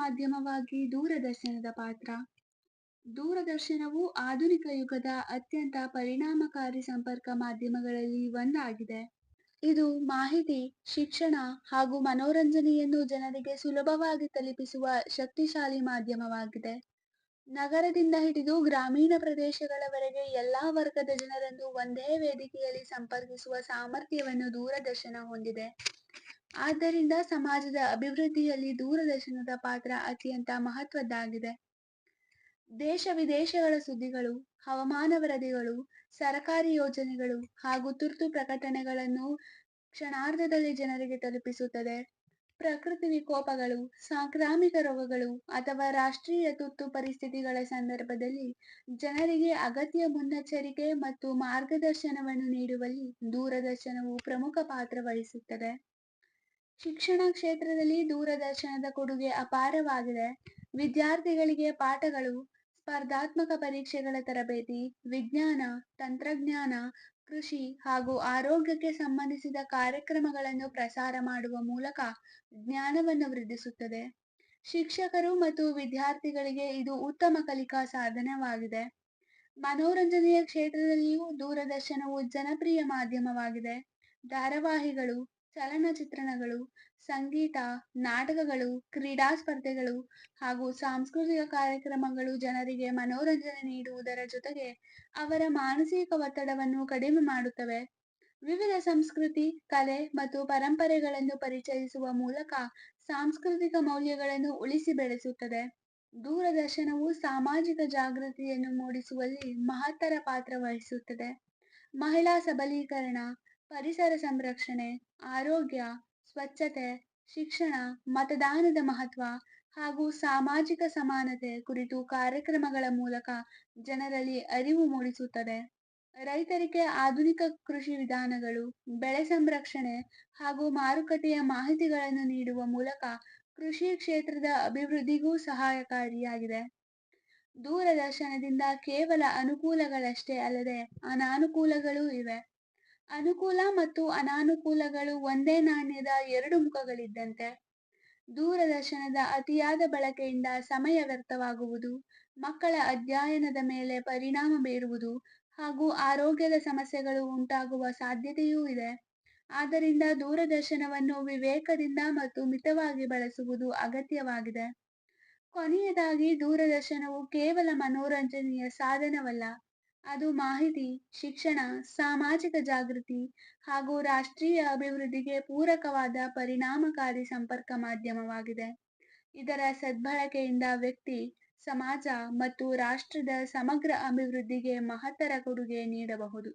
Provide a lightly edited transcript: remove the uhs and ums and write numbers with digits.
ಮಾಧ್ಯಮವಾಗಿ ದೂರದರ್ಶನದ ಪಾತ್ರ. ದೂರದರ್ಶನವು ಆಧುನಿಕ ಯುಗದ ಅತ್ಯಂತ ಪರಿಣಾಮಕಾರಿ ಸಂಪರ್ಕ ಮಾಧ್ಯಮಗಳಲ್ಲಿ ಒಂದಾಗಿದೆ. ಇದು ಮಾಹಿತಿ, ಶಿಕ್ಷಣ ಹಾಗೂ ಮನೋರಂಜನೆಯನ್ನು ಜನರಿಗೆ ಸುಲಭವಾಗಿ ತಲುಪಿಸುವ ಶಕ್ತಿಶಾಲಿ ಮಾಧ್ಯಮವಾಗಿದೆ. ನಗರದಿಂದ ಹಿಡಿದು ಗ್ರಾಮೀಣ ಪ್ರದೇಶಗಳವರೆಗೆ ಎಲ್ಲಾ ವರ್ಗದ ಜನರನ್ನು ಒಂದೇ ವೇದಿಕೆಯಲ್ಲಿ ಸಂಪರ್ಕಿಸುವ ಸಾಮರ್ಥ್ಯವನ್ನು ದೂರದರ್ಶನ ಹೊಂದಿದೆ. ಆದ್ದರಿಂದ ಸಮಾಜದ ಅಭಿವೃದ್ಧಿಯಲ್ಲಿ ದೂರದರ್ಶನದ ಪಾತ್ರ ಅತ್ಯಂತ ಮಹತ್ವದ್ದಾಗಿದೆ. ದೇಶ ವಿದೇಶಗಳ ಸುದ್ದಿಗಳು, ಹವಾಮಾನ ವರದಿಗಳು, ಸರಕಾರಿ ಯೋಜನೆಗಳು ಹಾಗೂ ತುರ್ತು ಪ್ರಕಟಣೆಗಳನ್ನು ಕ್ಷಣಾರ್ಧದಲ್ಲಿ ಜನರಿಗೆ ತಲುಪಿಸುತ್ತದೆ. ಪ್ರಕೃತಿ ವಿಕೋಪಗಳು, ಸಾಂಕ್ರಾಮಿಕ ರೋಗಗಳು ಅಥವಾ ರಾಷ್ಟ್ರೀಯ ತುರ್ತು ಪರಿಸ್ಥಿತಿಗಳ ಸಂದರ್ಭದಲ್ಲಿ ಜನರಿಗೆ ಅಗತ್ಯ ಮುನ್ನೆಚ್ಚರಿಕೆ ಮತ್ತು ಮಾರ್ಗದರ್ಶನವನ್ನು ನೀಡುವಲ್ಲಿ ದೂರದರ್ಶನವು ಪ್ರಮುಖ ಪಾತ್ರ ವಹಿಸುತ್ತದೆ. ಶಿಕ್ಷಣ ಕ್ಷೇತ್ರದಲ್ಲಿ ದೂರದರ್ಶನದ ಕೊಡುಗೆ ಅಪಾರವಾಗಿದೆ. ವಿದ್ಯಾರ್ಥಿಗಳಿಗೆ ಪಾಠಗಳು, ಸ್ಪರ್ಧಾತ್ಮಕ ಪರೀಕ್ಷೆಗಳ ತರಬೇತಿ, ವಿಜ್ಞಾನ, ತಂತ್ರಜ್ಞಾನ, ಕೃಷಿ ಹಾಗೂ ಆರೋಗ್ಯಕ್ಕೆ ಸಂಬಂಧಿಸಿದ ಕಾರ್ಯಕ್ರಮಗಳನ್ನು ಪ್ರಸಾರ ಮಾಡುವ ಮೂಲಕ ಜ್ಞಾನವನ್ನು ವೃದ್ಧಿಸುತ್ತದೆ. ಶಿಕ್ಷಕರು ಮತ್ತು ವಿದ್ಯಾರ್ಥಿಗಳಿಗೆ ಇದು ಉತ್ತಮ ಕಲಿಕಾ ಸಾಧನವಾಗಿದೆ. ಮನೋರಂಜನೆಯ ಕ್ಷೇತ್ರದಲ್ಲಿಯೂ ದೂರದರ್ಶನವು ಜನಪ್ರಿಯ ಮಾಧ್ಯಮವಾಗಿದೆ. ಧಾರಾವಾಹಿಗಳು, ಚಲನಚಿತ್ರಣಗಳು, ಸಂಗೀತ, ನಾಟಕಗಳು, ಕ್ರೀಡಾ ಸ್ಪರ್ಧೆಗಳು ಹಾಗೂ ಸಾಂಸ್ಕೃತಿಕ ಕಾರ್ಯಕ್ರಮಗಳು ಜನರಿಗೆ ಮನೋರಂಜನೆ ನೀಡುವುದರ ಜೊತೆಗೆ ಅವರ ಮಾನಸಿಕ ಒತ್ತಡವನ್ನು ಕಡಿಮೆ ಮಾಡುತ್ತವೆ. ವಿವಿಧ ಸಂಸ್ಕೃತಿ, ಕಲೆ ಮತ್ತು ಪರಂಪರೆಗಳನ್ನು ಪರಿಚಯಿಸುವ ಮೂಲಕ ಸಾಂಸ್ಕೃತಿಕ ಮೌಲ್ಯಗಳನ್ನು ಉಳಿಸಿ ಬೆಳೆಸುತ್ತದೆ. ದೂರದರ್ಶನವು ಸಾಮಾಜಿಕ ಜಾಗೃತಿಯನ್ನು ಮೂಡಿಸುವಲ್ಲಿ ಮಹತ್ತರ ಪಾತ್ರ ವಹಿಸುತ್ತದೆ. ಮಹಿಳಾ ಸಬಲೀಕರಣ, ಪರಿಸರ ಸಂರಕ್ಷಣೆ, ಆರೋಗ್ಯ, ಸ್ವಚ್ಛತೆ, ಶಿಕ್ಷಣ, ಮತದಾನದ ಮಹತ್ವ ಹಾಗೂ ಸಾಮಾಜಿಕ ಸಮಾನತೆ ಕುರಿತು ಕಾರ್ಯಕ್ರಮಗಳ ಮೂಲಕ ಜನರಲ್ಲಿ ಅರಿವು ಮೂಡಿಸುತ್ತದೆ. ರೈತರಿಗೆ ಆಧುನಿಕ ಕೃಷಿ ವಿಧಾನಗಳು, ಬೆಳೆ ಸಂರಕ್ಷಣೆ ಹಾಗೂ ಮಾರುಕಟ್ಟೆಯ ಮಾಹಿತಿಗಳನ್ನು ನೀಡುವ ಮೂಲಕ ಕೃಷಿ ಕ್ಷೇತ್ರದ ಅಭಿವೃದ್ಧಿಗೂ ಸಹಾಯಕಾರಿಯಾಗಿದೆ. ದೂರದರ್ಶನದಿಂದ ಕೇವಲ ಅನುಕೂಲಗಳಷ್ಟೇ ಅಲ್ಲದೆ ಅನಾನುಕೂಲಗಳೂ ಇವೆ. ಅನುಕೂಲ ಮತ್ತು ಅನಾನುಕೂಲಗಳು ಒಂದೇ ನಾಣ್ಯದ ಎರಡು ಮುಖಗಳಿದ್ದಂತೆ. ದೂರದರ್ಶನದ ಅತಿಯಾದ ಬಳಕೆಯಿಂದ ಸಮಯ ವ್ಯರ್ಥವಾಗುವುದು, ಮಕ್ಕಳ ಅಧ್ಯಯನದ ಮೇಲೆ ಪರಿಣಾಮ ಬೀರುವುದು ಹಾಗೂ ಆರೋಗ್ಯದ ಸಮಸ್ಯೆಗಳು ಉಂಟಾಗುವ ಸಾಧ್ಯತೆಯೂ ಇದೆ. ಆದ್ದರಿಂದ ದೂರದರ್ಶನವನ್ನು ವಿವೇಕದಿಂದ ಮತ್ತು ಮಿತವಾಗಿ ಬಳಸುವುದು ಅಗತ್ಯವಾಗಿದೆ. ಕೊನೆಯದಾಗಿ, ದೂರದರ್ಶನವು ಕೇವಲ ಮನೋರಂಜನೆಯ ಸಾಧನವಲ್ಲ. ಅದು ಮಾಹಿತಿ, ಶಿಕ್ಷಣ, ಸಾಮಾಜಿಕ ಜಾಗೃತಿ ಹಾಗೂ ರಾಷ್ಟ್ರೀಯ ಅಭಿವೃದ್ಧಿಗೆ ಪೂರಕವಾದ ಪರಿಣಾಮಕಾರಿ ಸಂಪರ್ಕ ಮಾಧ್ಯಮವಾಗಿದೆ. ಇದರ ಸದ್ಬಳಕೆಯಿಂದ ವ್ಯಕ್ತಿ, ಸಮಾಜ ಮತ್ತು ರಾಷ್ಟ್ರದ ಸಮಗ್ರ ಅಭಿವೃದ್ಧಿಗೆ ಮಹತ್ತರ ಕೊಡುಗೆ ನೀಡಬಹುದು.